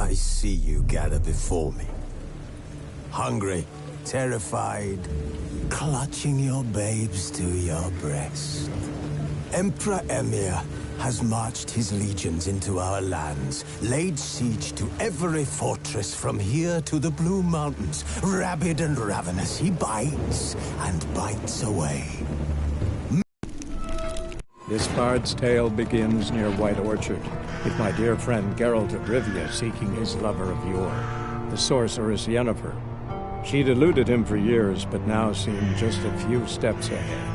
I see you gather before me. Hungry, terrified, clutching your babes to your breast. Emperor Emhyr has marched his legions into our lands, laid siege to every fortress from here to the Blue Mountains. Rabid and ravenous, he bites and bites away. This bard's tale begins near White Orchard, with my dear friend Geralt of Rivia seeking his lover of yore, the sorceress Yennefer. She'd eluded him for years, but now seemed just a few steps ahead.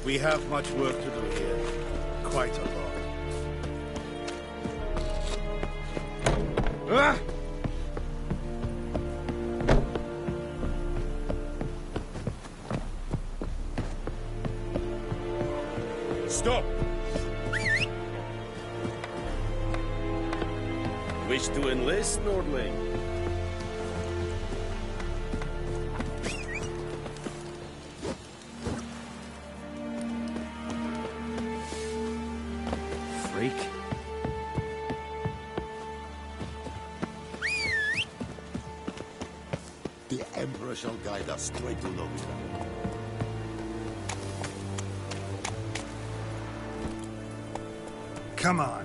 We have much work to do here. Quite a lot. Ah! Stop! Wish to enlist, Nordling? Freak. The Emperor shall guide us straight to Novigrad. Come on.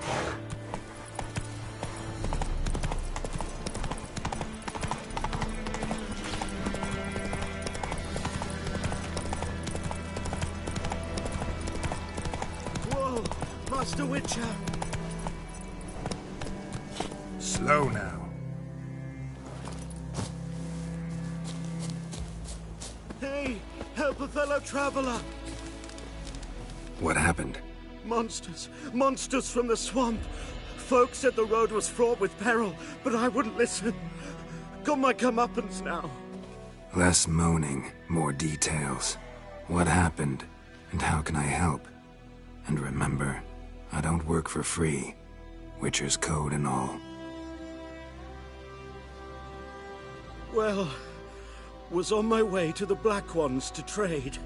Whoa, Master Witcher. Slow now. Hey, help a fellow traveler. What happened? Monsters. Monsters from the swamp. Folks said the road was fraught with peril, but I wouldn't listen. Got my comeuppance now. Less moaning, more details. What happened, and how can I help? And remember, I don't work for free. Witcher's code and all. Well, was on my way to the Black Ones to trade.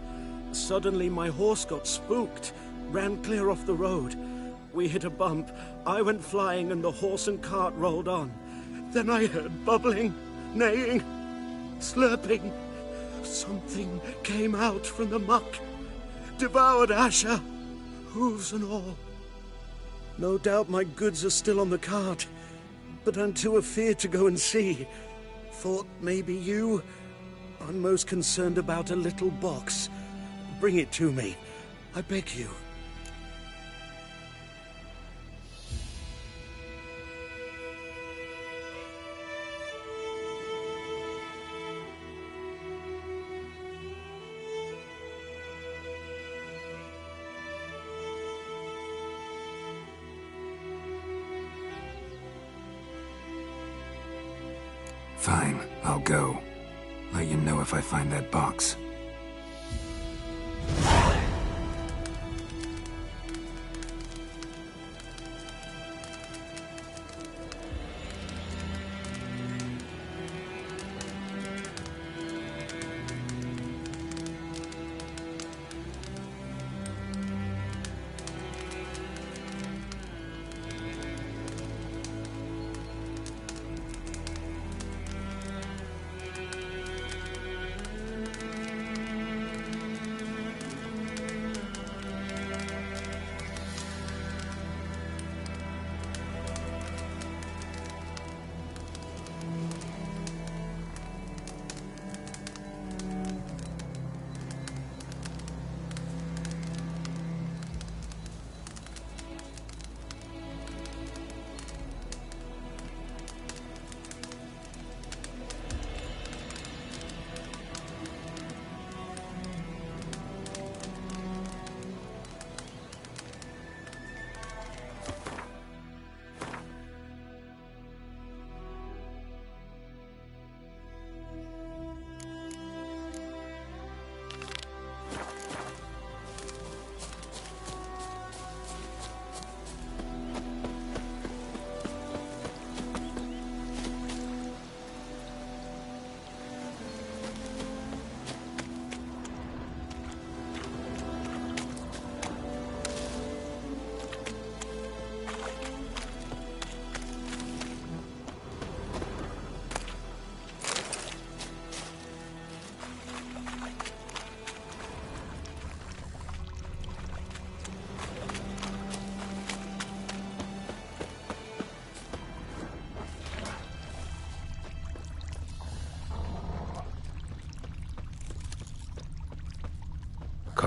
Suddenly my horse got spooked, ran clear off the road. We hit a bump, I went flying and the horse and cart rolled on. Then I heard bubbling, neighing, slurping. Something came out from the muck, devoured Asher, hooves and all. No doubt my goods are still on the cart, but I'm too afeard to go and see. Thought maybe you... I'm most concerned about a little box. Bring it to me, I beg you. Fine, I'll go. Let you know if I find that box.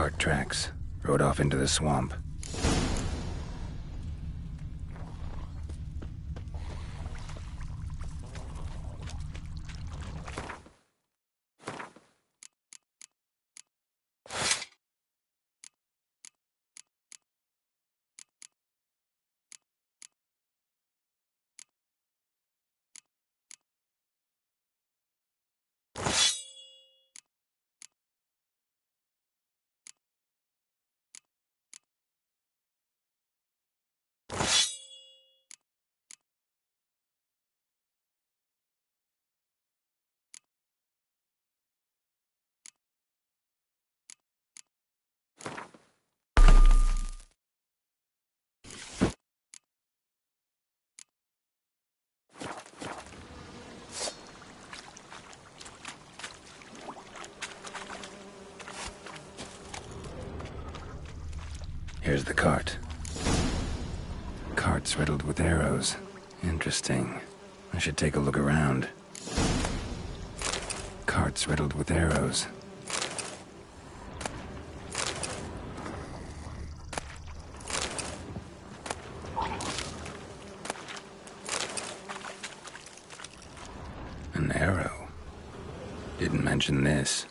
cart tracks. Rode off into the swamp. Here's the cart. Cart's riddled with arrows. Interesting. I should take a look around. Cart's riddled with arrows. An arrow. Didn't mention this.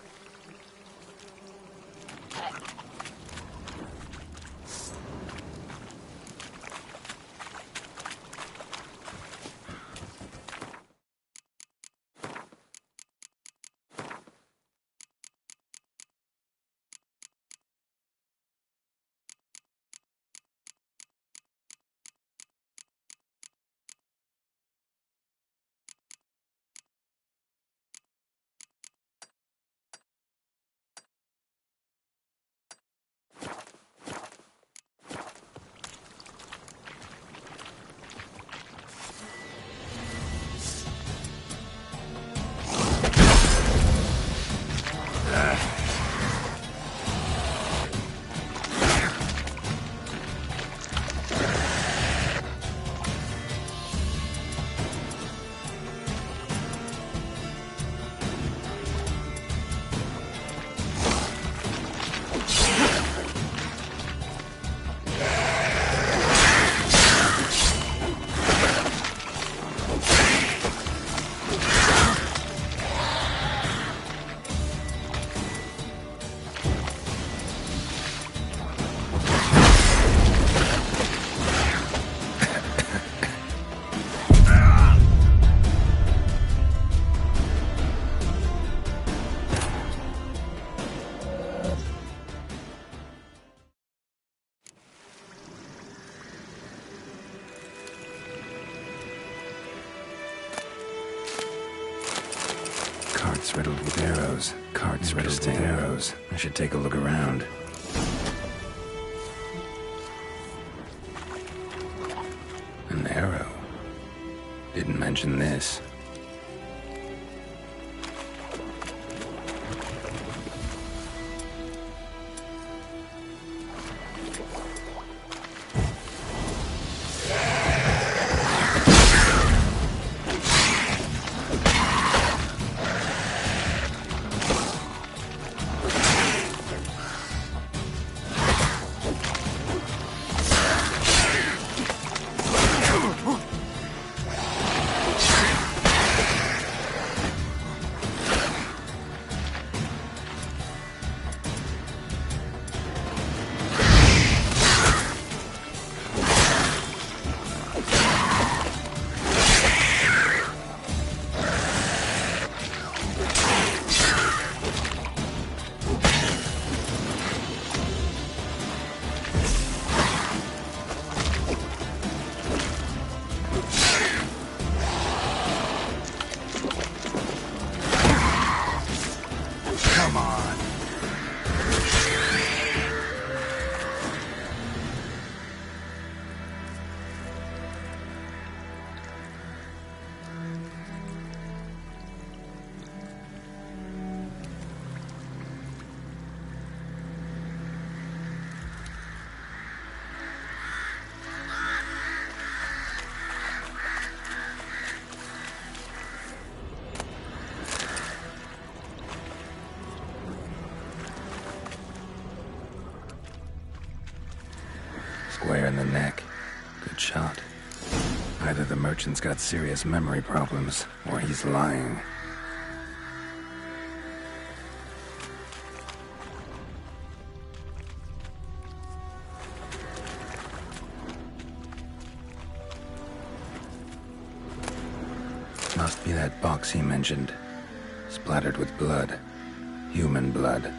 Cart's riddled with arrows. Cart's riddled with arrows. I should take a look around. An arrow. Didn't mention this. merchant's got serious memory problems, or he's lying. Must be that box he mentioned. Splattered with blood. Human blood.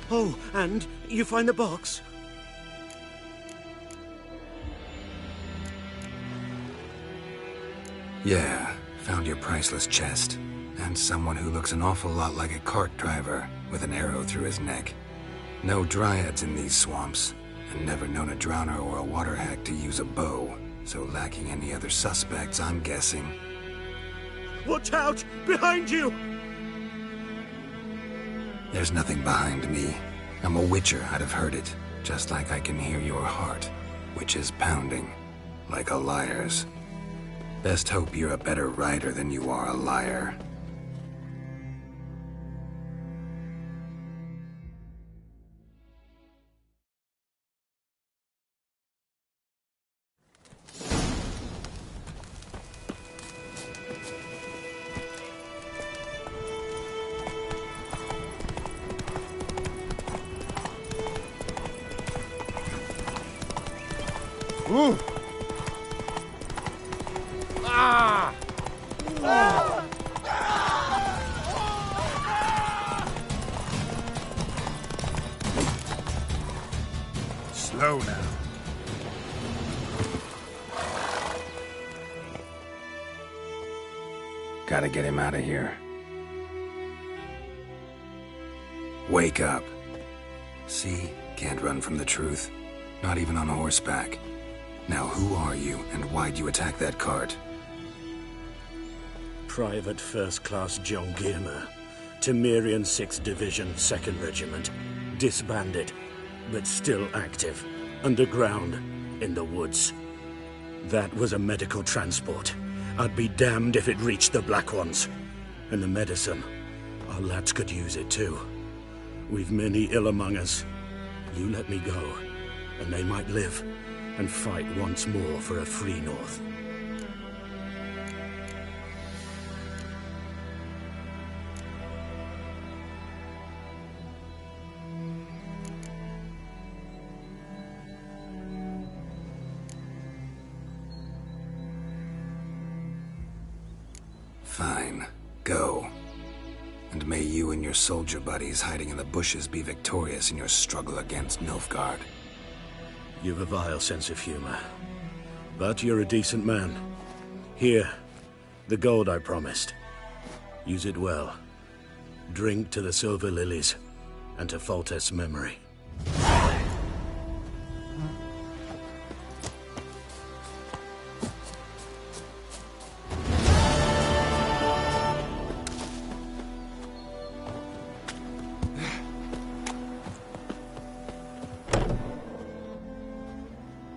Oh, and you find the box? Yeah, found your priceless chest. And someone who looks an awful lot like a cart driver, with an arrow through his neck. No dryads in these swamps, and never known a drowner or a water hack to use a bow, so lacking any other suspects, I'm guessing. Watch out! Behind you! There's nothing behind me. I'm a witcher, I'd have heard it, just like I can hear your heart, which is pounding, like a liar's. Best hope you're a better rider than you are a liar. Slow now. Gotta get him out of here. Wake up. See? Can't run from the truth. Not even on horseback. Now who are you, and why'd you attack that cart? Private First Class John Giermer, Temerian 6th Division, 2nd Regiment. Disbanded, but still active. Underground, in the woods. That was a medical transport. I'd be damned if it reached the Black Ones. And the medicine, our lads could use it too. We've many ill among us. You let me go, and they might live, and fight once more for a free North. Fine. Go. And may you and your soldier buddies hiding in the bushes be victorious in your struggle against Nilfgaard. You've a vile sense of humor. But you're a decent man. Here, the gold I promised. Use it well. Drink to the Silver Lilies, and to Foltest's memory.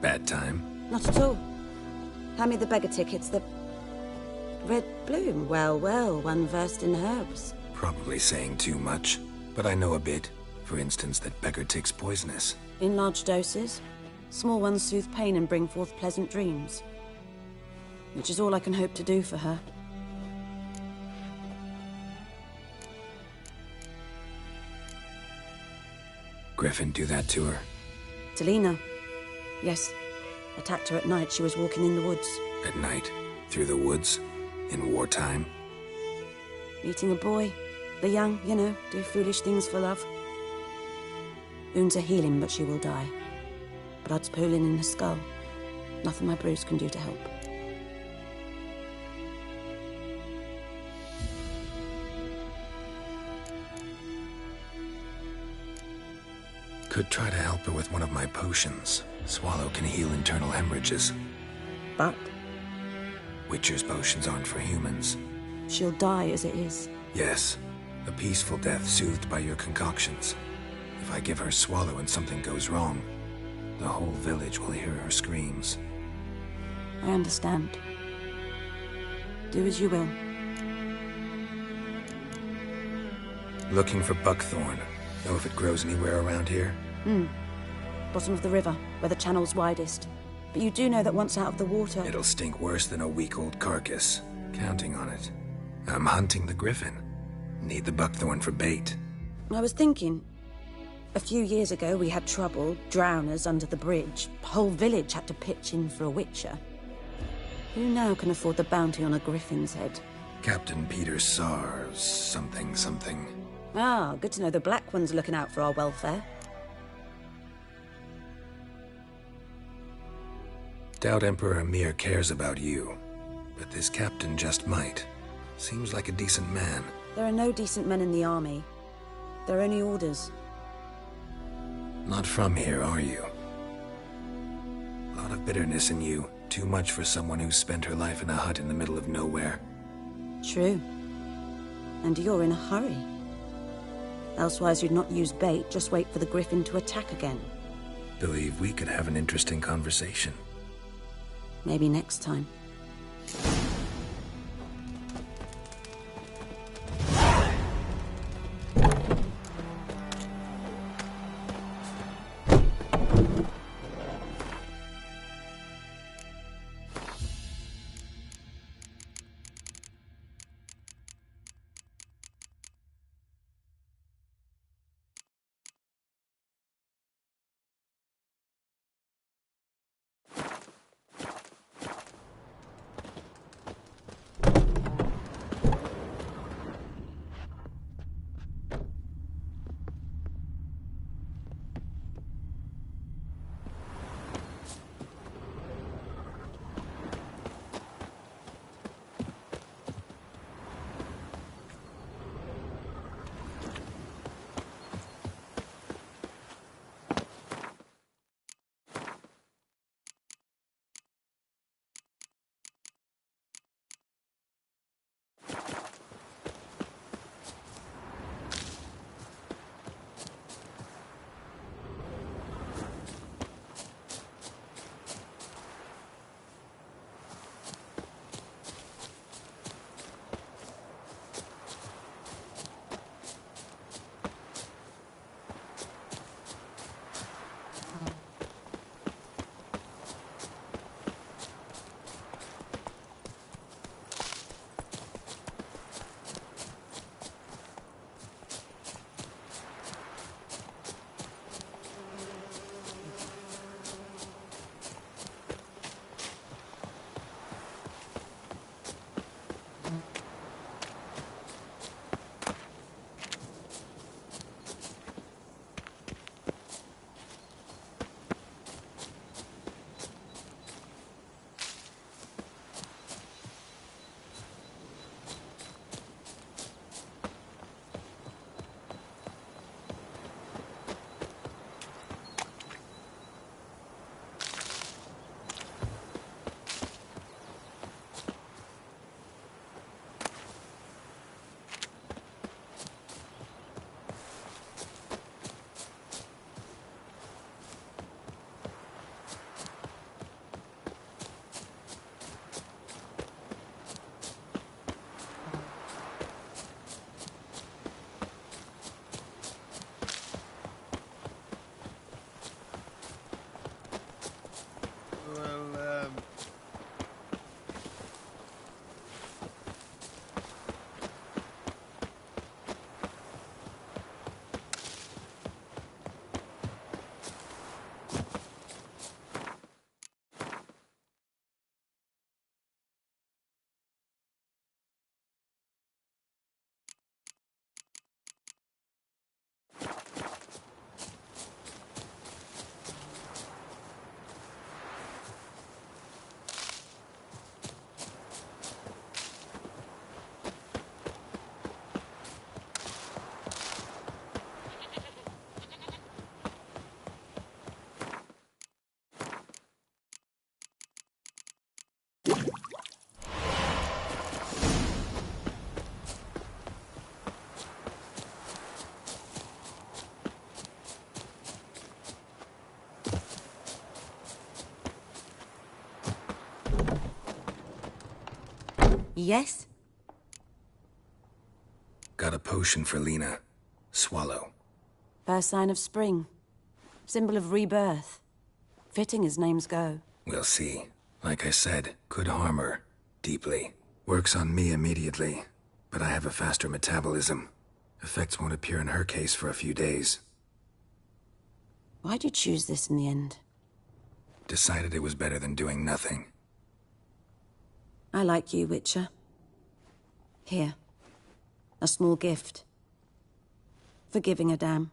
Bad time? Not at all. Hand me the beggar tickets, the... Red Bloom. Well, well, one versed in herbs. Probably saying too much, but I know a bit. For instance, that beggar tick's poisonous. In large doses. Small ones soothe pain and bring forth pleasant dreams. Which is all I can hope to do for her. Griffin do that to her? Talina. Yes. Attacked her at night. She was walking in the woods. At night? Through the woods? In wartime? Meeting a boy. The young, you know, do foolish things for love. Wounds are healing, but she will die. Blood's pooling in the skull. Nothing my bruise can do to help. Could try to help her with one of my potions. Swallow can heal internal hemorrhages. But Witcher's potions aren't for humans. she'll die as it is. Yes, a peaceful death soothed by your concoctions. If I give her Swallow and something goes wrong, the whole village will hear her screams. I understand. Do as you will. Looking for buckthorn. Know if it grows anywhere around here? Bottom of the river, where the channel's widest. But you do know that once out of the water... It'll stink worse than a week-old carcass. Counting on it. I'm hunting the griffin. Need the buckthorn for bait. I was thinking... A few years ago, we had trouble, drowners under the bridge. The whole village had to pitch in for a witcher. Who now can afford the bounty on a griffin's head? Captain Peter Sars, something. Ah, good to know the Black One's looking out for our welfare. Doubt Emperor Emhyr cares about you. But this captain just might. Seems like a decent man. There are no decent men in the army. There are only orders. Not from here, are you? A lot of bitterness in you. Too much for someone who spent her life in a hut in the middle of nowhere. True. And you're in a hurry. Elsewise you'd not use bait, just wait for the griffin to attack again. Believe we could have an interesting conversation. Maybe next time. Yes? Got a potion for Lena. Swallow. First sign of spring. Symbol of rebirth. Fitting as names go. We'll see. Like I said, could harm her. Deeply. Works on me immediately. But I have a faster metabolism. Effects won't appear in her case for a few days. Why'd you choose this in the end? Decided it was better than doing nothing. I like you, Witcher. Here. A small gift. For giving a damn.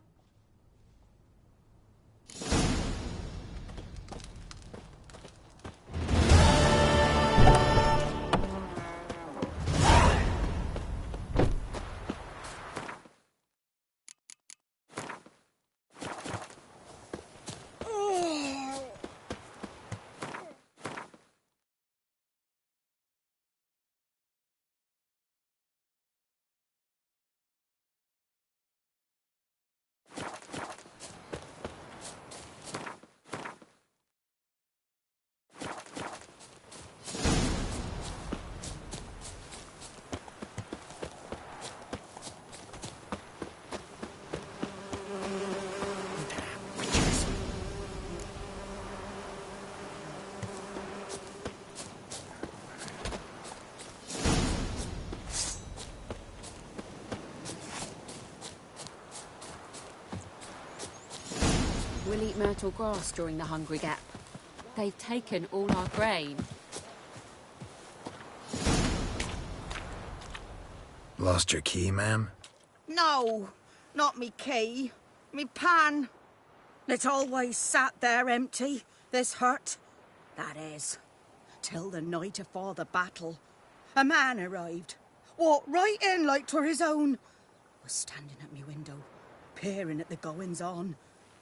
We'll eat myrtle grass during the Hungry Gap. They've taken all our grain. Lost your key, ma'am? No, not me key. Me pan. It's always sat there empty, this hut. That is, till the night afore the battle. A man arrived, walked right in like 'twere his own. Was standing at me window, peering at the goings-on.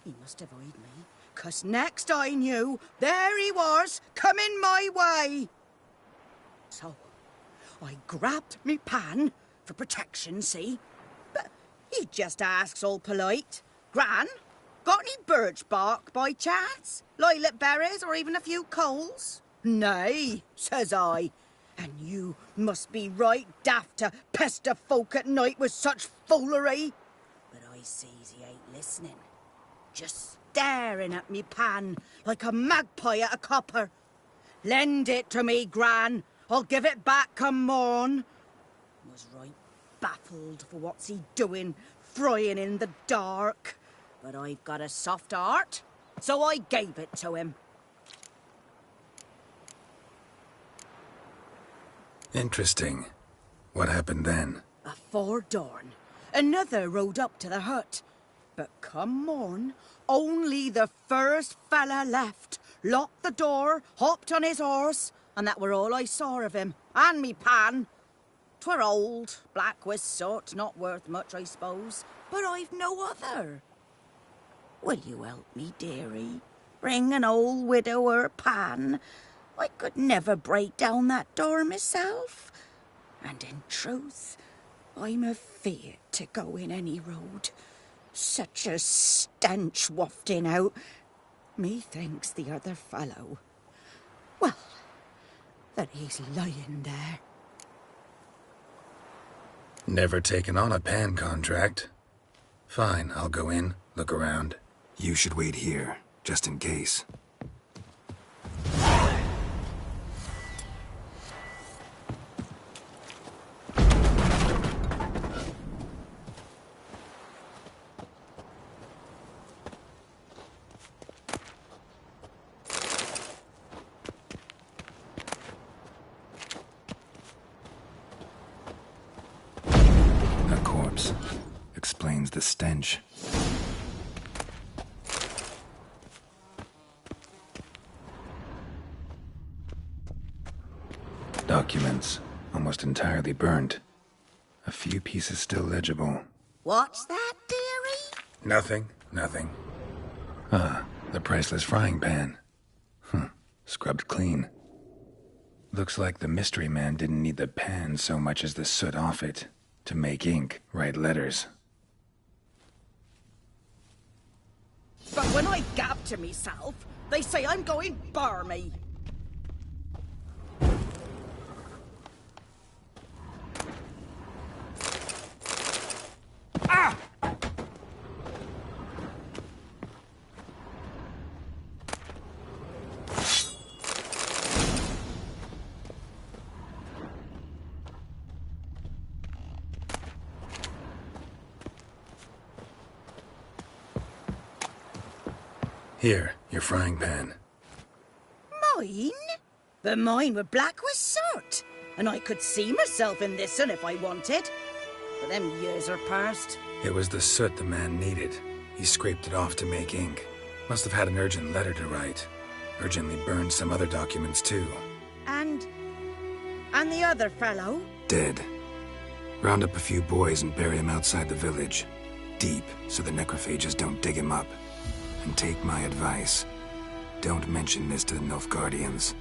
He must have eyed me, 'cause next I knew, there he was, coming my way. So, I grabbed me pan, for protection, see? But he just asks all polite, Gran, got any birch bark by chance? Lilac berries or even a few coals? Nay, says I. And you must be right daft to pester folk at night with such foolery. But I sees he ain't listening. Just staring at me pan like a magpie at a copper. Lend it to me, Gran. I'll give it back come morn. Was right baffled for what's he doing, frying in the dark. But I've got a soft heart, so I gave it to him. Interesting. What happened then? Afore dawn, another rode up to the hut. But come morn, only the first fella left, locked the door, hopped on his horse, and that were all I saw of him, and me pan. 'Twere old, black with soot, not worth much, I suppose, but I've no other. Will you help me, dearie? Bring an old widower pan. I could never break down that door myself. And in truth, I'm afeard to go in any road. Such a stench wafting out. Methinks the other fellow, well, that he's lying there. Never taken on a pan contract. Fine, I'll go in, look around. You should wait here, just in case. A corpse. Explains the stench. Documents, almost entirely burnt. A few pieces still legible. What's that, dearie? Nothing. Ah, the priceless frying pan. Scrubbed clean. Looks like the mystery man didn't need the pan so much as the soot off it. To make ink, write letters. But when I gab to myself, they say I'm going barmy. Here, your frying pan. Mine? But mine were black with soot. And I could see myself in this one if I wanted. But them years are past. It was the soot the man needed. He scraped it off to make ink. Must have had an urgent letter to write. Urgently burned some other documents too. And the other fellow? Dead. Round up a few boys and bury him outside the village. Deep, so the necrophages don't dig him up. And take my advice. Don't mention this to the Nilfgaardians.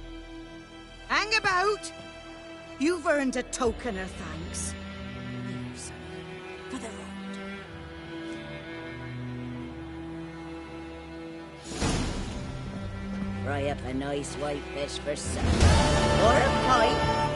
Hang about! You've earned a token of thanks. Here, son, for the road. Fry up a nice white fish for supper. Or a pie.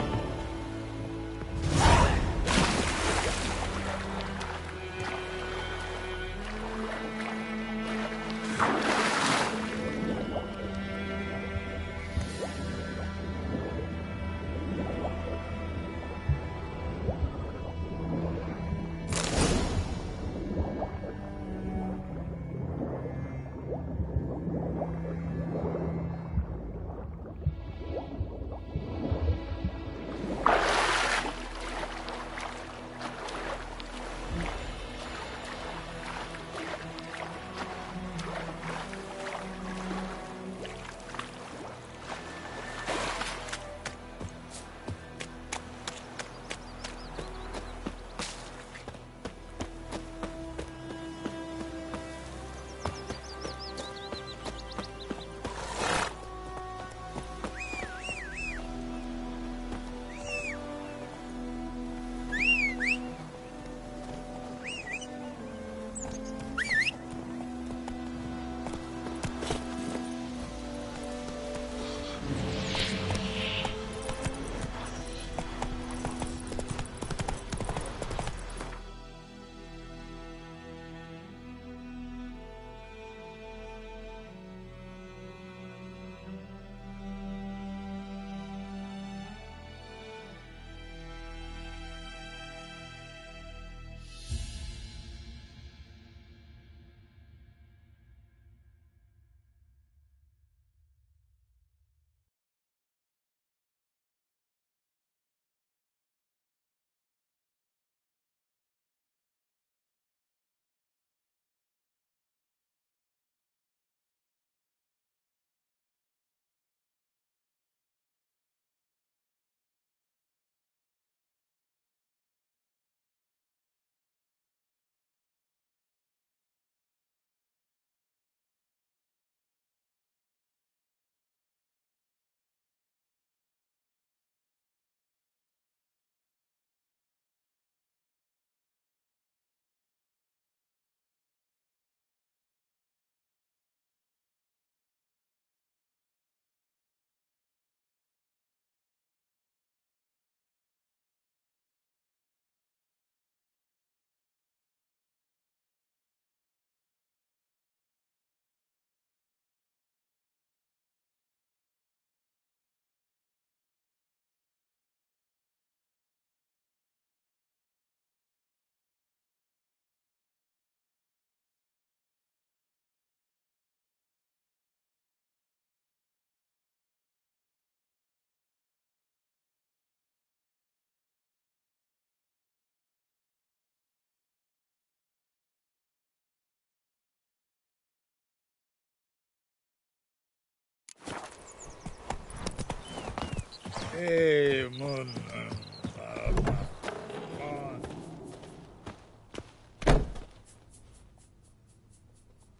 Hey, Moon.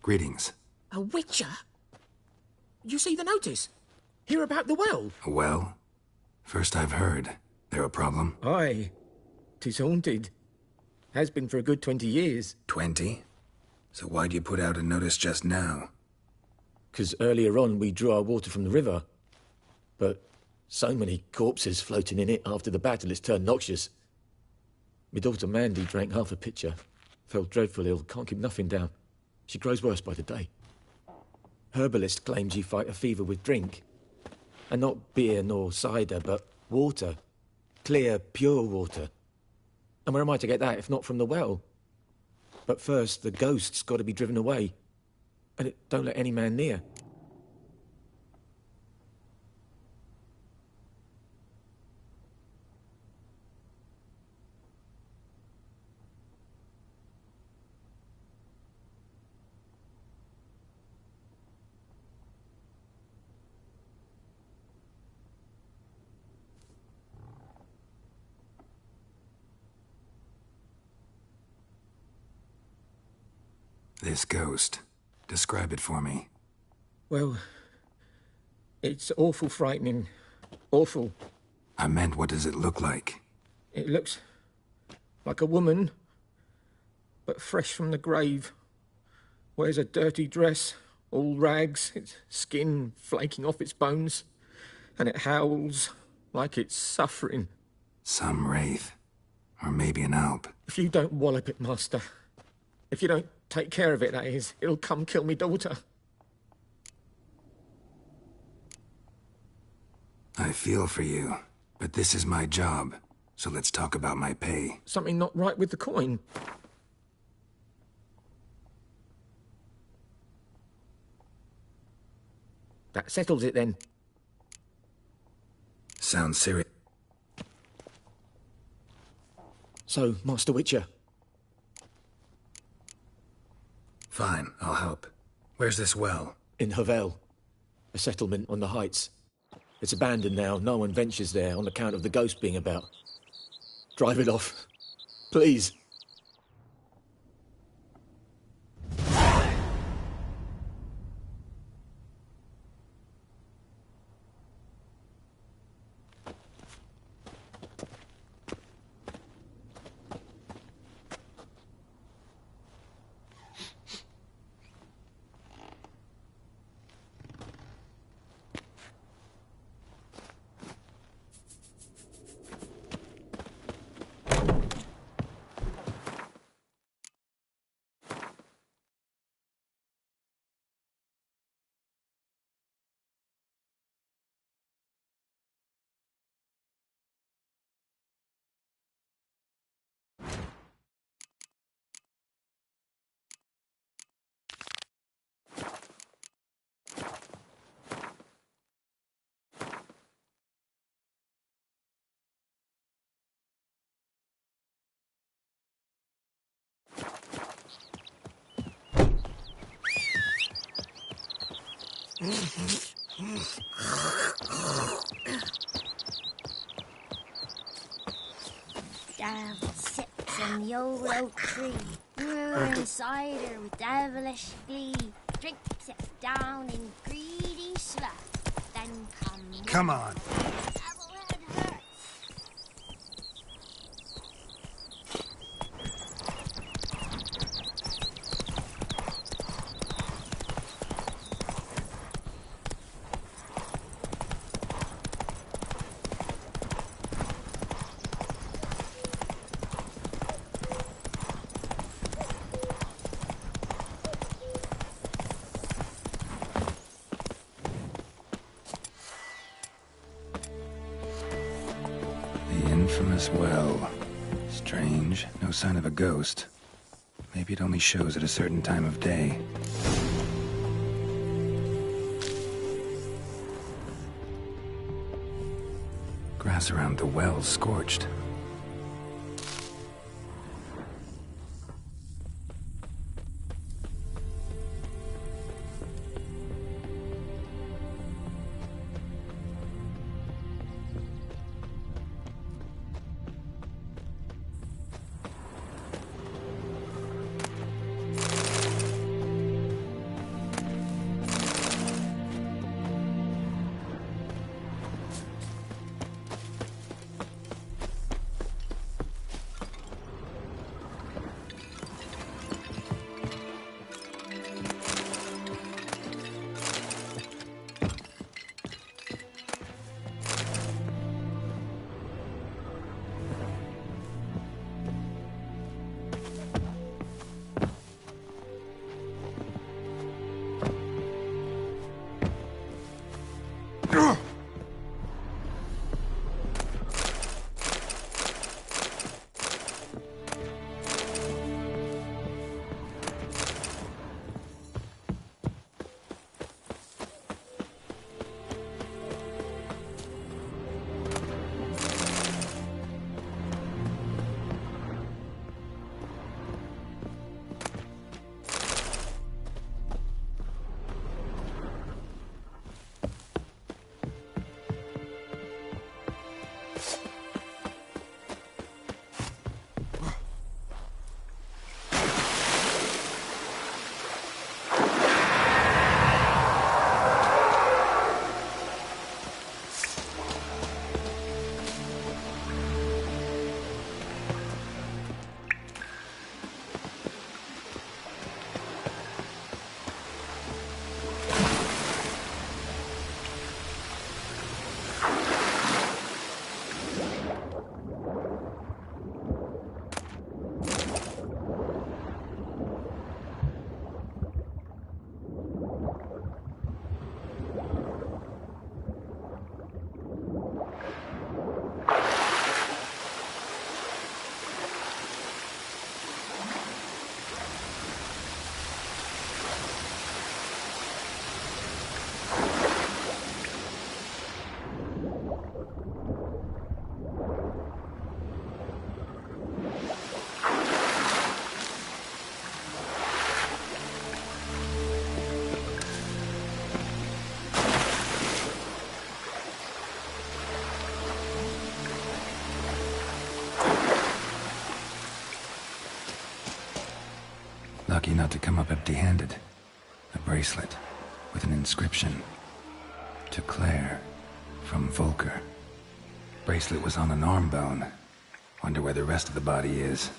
Greetings. A witcher? You see the notice? Hear about the well? A well? First I've heard. There a problem? Aye. 'Tis haunted. Has been for a good 20 years. 20? So why'd you put out a notice just now? 'Cause earlier on we drew our water from the river. But so many corpses floating in it after the battle it's turned noxious. My daughter Mandy drank half a pitcher. Fell dreadful ill, can't keep nothing down. She grows worse by the day. Herbalist claims you fight a fever with drink. And not beer nor cider, but water. Clear, pure water. And where am I to get that if not from the well? But first, the ghost's got to be driven away. And it don't let any man near. This ghost. Describe it for me. Well, it's awful frightening. Awful. I meant, what does it look like? It looks like a woman, but fresh from the grave. Wears a dirty dress, all rags, its skin flaking off its bones, and it howls like it's suffering. Some wraith. Or maybe an alp. If you don't wallop it, Master, if you don't take care of it, that is, it'll come kill me daughter. I feel for you, but this is my job, so let's talk about my pay. Something not right with the coin. That settles it then. Sounds serious. So, Master Witcher. Fine, I'll help. Where's this well? In Havel, a settlement on the heights. It's abandoned now. No one ventures there on account of the ghost being about. Drive it off. Please. Devil sits in the old oak tree, brewing cider with devilish glee. Drinks it down in greedy sloth, then comes. Come on. Infamous well. Strange. No sign of a ghost. Maybe it only shows at a certain time of day. Grass around the well scorched. not to come up empty-handed. A bracelet with an inscription. To Claire, from Volker. Bracelet was on an arm bone. Wonder where the rest of the body is.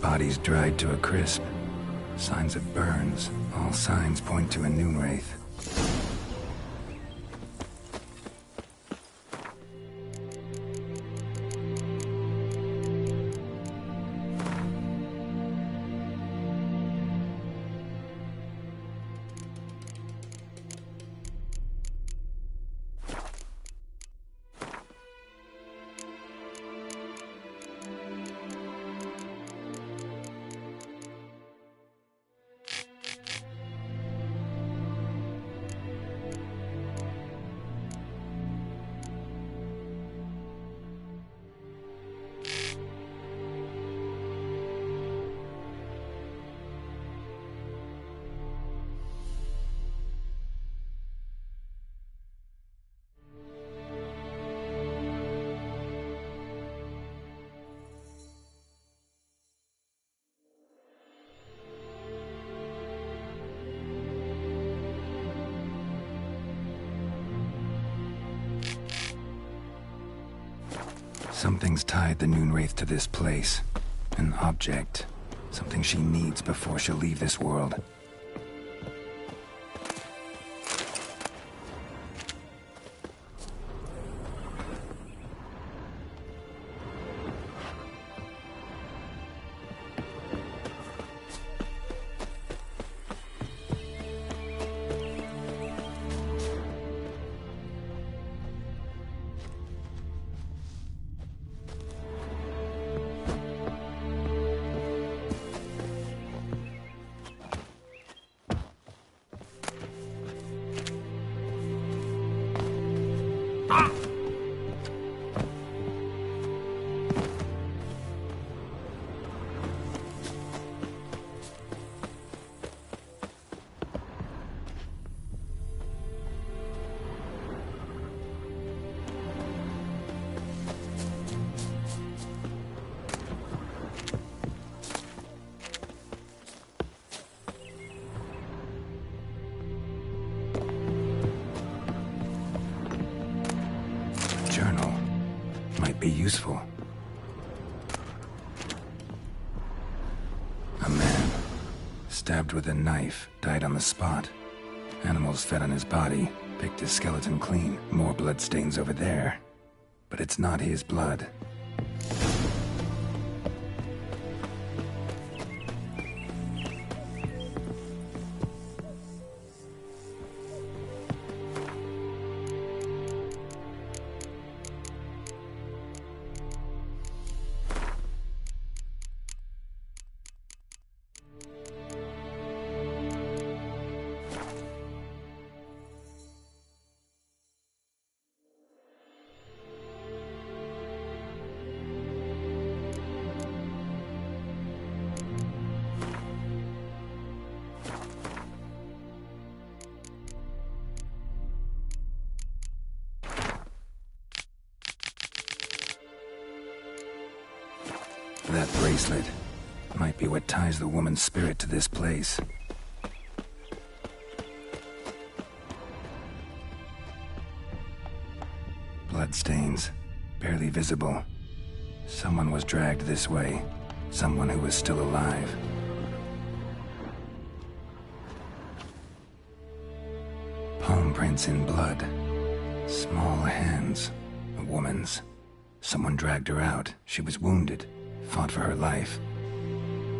Body's dried to a crisp. Signs of burns. All signs point to a Noonwraith. Something's tied the Noonwraith to this place. An object. Something she needs before she'll leave this world. be useful. A man, stabbed with a knife, died on the spot. Animals fed on his body, picked his skeleton clean. More bloodstains over there. But it's not his blood. That bracelet might be what ties the woman's spirit to this place. Bloodstains, barely visible. Someone was dragged this way. Someone who was still alive. Palm prints in blood. Small hands. A woman's. Someone dragged her out. She was wounded. Fought for her life.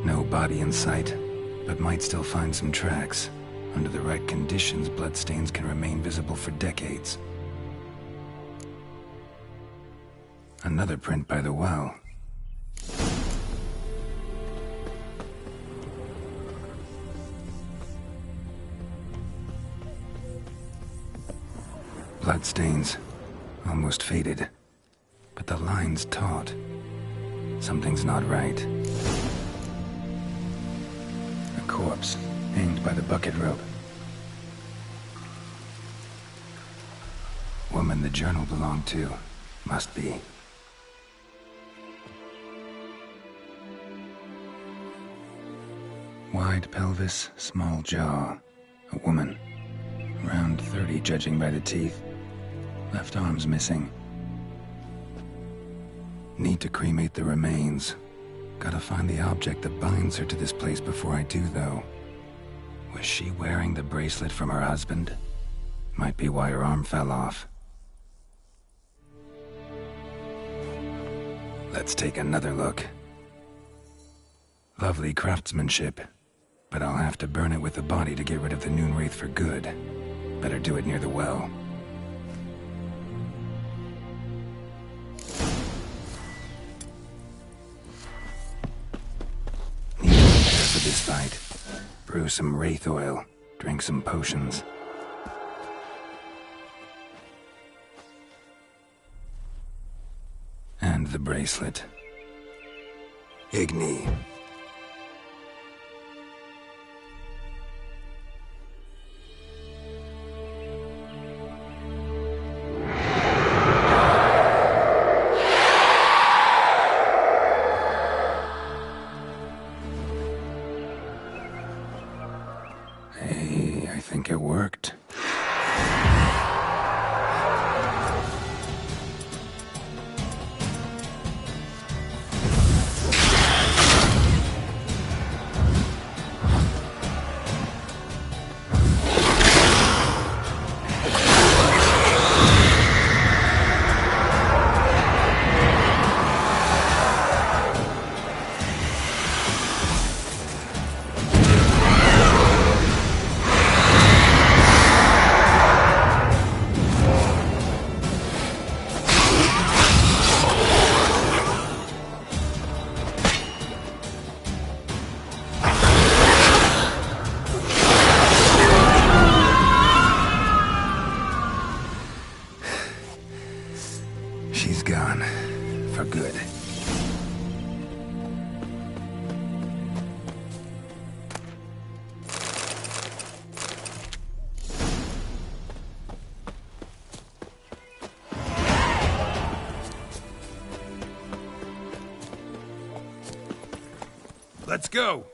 No body in sight, but might still find some tracks. Under the right conditions, bloodstains can remain visible for decades. Another print by the well. Bloodstains, almost faded, but the line's taut. Something's not right. A corpse, hanged by the bucket rope. Woman the journal belonged to, must be. Wide pelvis, small jaw. A woman. Around 30, judging by the teeth. Left arm's missing. Need to cremate the remains. Gotta find the object that binds her to this place before I do, though. Was she wearing the bracelet from her husband? Might be why her arm fell off. Let's take another look. Lovely craftsmanship, but I'll have to burn it with the body to get rid of the Noon Wraith for good. Better do it near the well. This fight. Brew some wraith oil, drink some potions. And the bracelet. Igni. I think it worked. She's gone. For good. Let's go!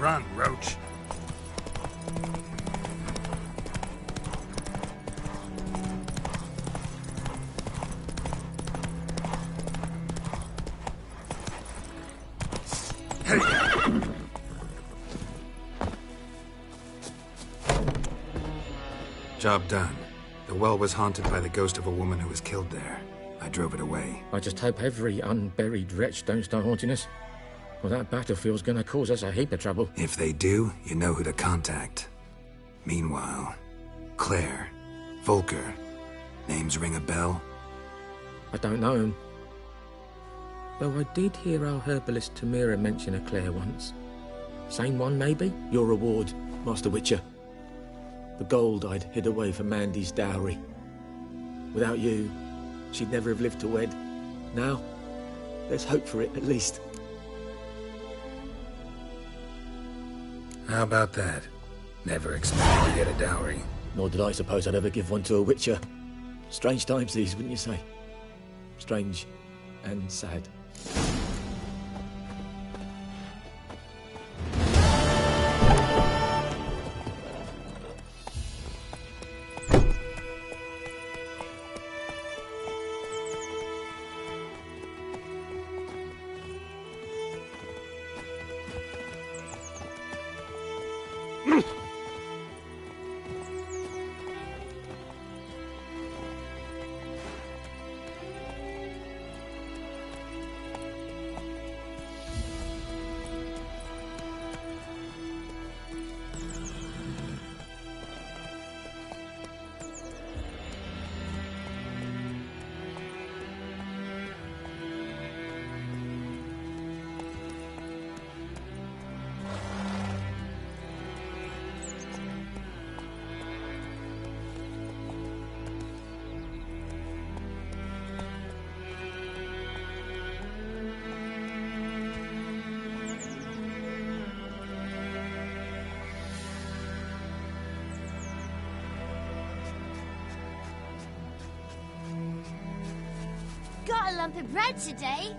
Run, Roach. Job done. The well was haunted by the ghost of a woman who was killed there. I drove it away. I just hope every unburied wretch don't start haunting us. Well, that battlefield's gonna cause us a heap of trouble. If they do, you know who to contact. Meanwhile, Claire, Volker, names ring a bell? I don't know him. Though I did hear our herbalist Tamira mention a Claire once. Same one, maybe? Your reward, Master Witcher. The gold I'd hid away for Mandy's dowry. Without you, she'd never have lived to wed. Now, there's hope for it, at least. How about that? Never expected to get a dowry. Nor did I suppose I'd ever give one to a Witcher. Strange times these, wouldn't you say? Strange and sad. Got a lump of bread today.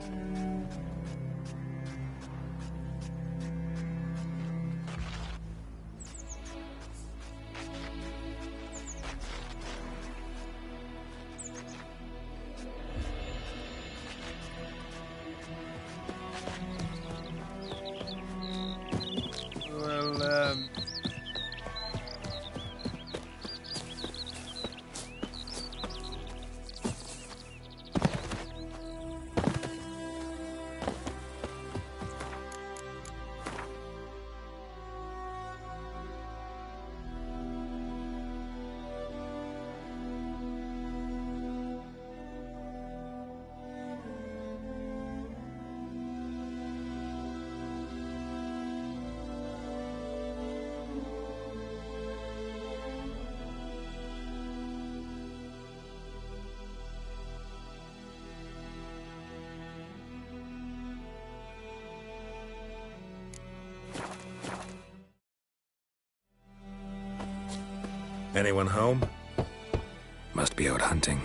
Anyone home? Must be out hunting.